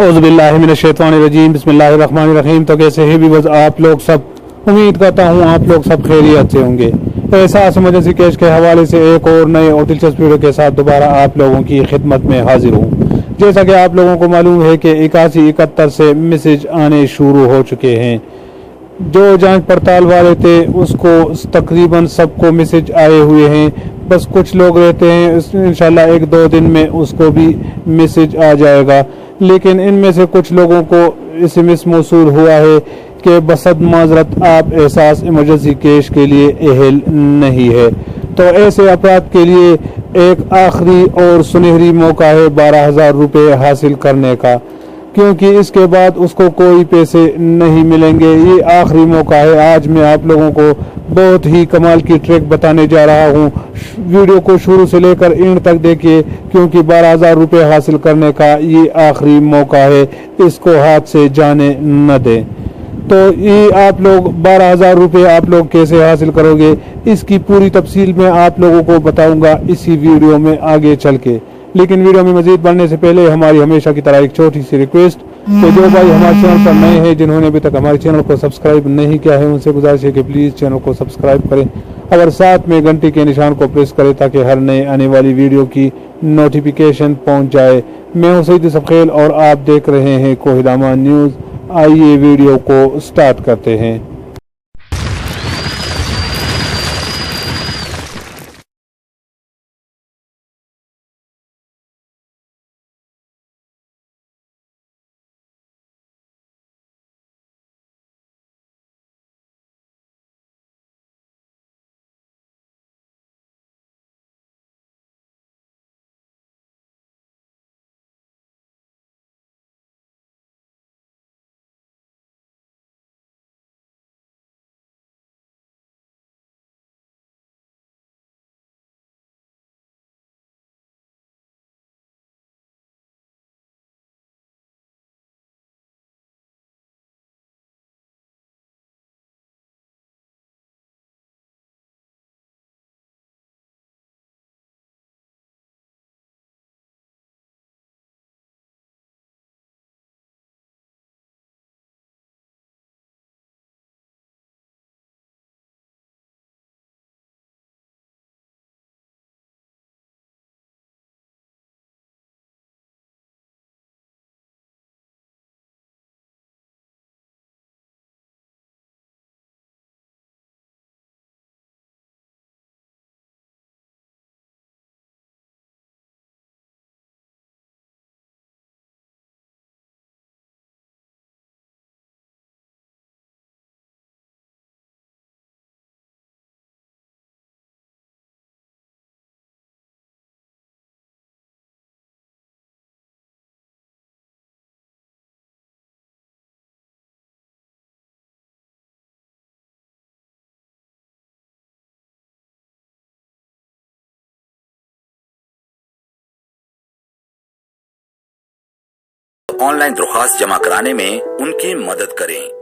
औज़ुबिल्लाहिमिनश्शैतानिर्रजीम बिस्मिल्लाहिर्रहमानिर्रहीम। तो कैसे हैं भी आप लोग सब, उम्मीद करता हूँ आप लोग सब खैरियत से होंगे। एहसास इमरजेंसी केस के हवाले से एक और नए और दिलचस्प वीडियो के साथ दोबारा आप लोगों की खिदमत में हाजिर हूँ। जैसा कि आप लोगों को मालूम है कि 81-71 से मैसेज आने शुरू हो चुके हैं। जो जांच पड़ताल वाले थे उसको तकरीबन सबको मैसेज आए हुए हैं। बस कुछ लोग रहते हैं, इंशाल्लाह 1-2 दिन में उसको भी मैसेज आ जाएगा। लेकिन इनमें से कुछ लोगों को SMS मौसूल हुआ है कि बसद माजरत आप एहसास इमरजेंसी केस के लिए अहल नहीं है। तो ऐसे अफराद के लिए एक आखिरी और सुनहरी मौका है 12,000 रुपये हासिल करने का, क्योंकि इसके बाद उसको कोई पैसे नहीं मिलेंगे। ये आखिरी मौका है। आज मैं आप लोगों को बहुत ही कमाल की ट्रिक बताने जा रहा हूँ। वीडियो को शुरू से लेकर एंड तक देखिए, क्योंकि 12,000 रुपये हासिल करने का ये आखिरी मौका है। इसको हाथ से जाने न दें। तो ये आप लोग 12,000 रुपये आप लोग कैसे हासिल करोगे, इसकी पूरी तफसील मैं आप लोगों को बताऊंगा इसी वीडियो में आगे चल के। लेकिन वीडियो में मजीद बढ़ने से पहले हमारी हमेशा की तरह एक छोटी सी रिक्वेस्ट, तो जो भाई हमारे चैनल पर नए हैं, जिन्होंने अभी तक हमारे चैनल को सब्सक्राइब नहीं किया है, उनसे गुजारिश है कि प्लीज़ चैनल को सब्सक्राइब करें और साथ में घंटी के निशान को प्रेस करें ताकि हर नए आने वाली वीडियो की नोटिफिकेशन पहुंच जाए। मैं हूं सईद सफेल और आप देख रहे हैं कोहिदामा न्यूज़। आइए वीडियो को स्टार्ट करते हैं। ऑनलाइन दरख्वास्त जमा कराने में उनकी मदद करें।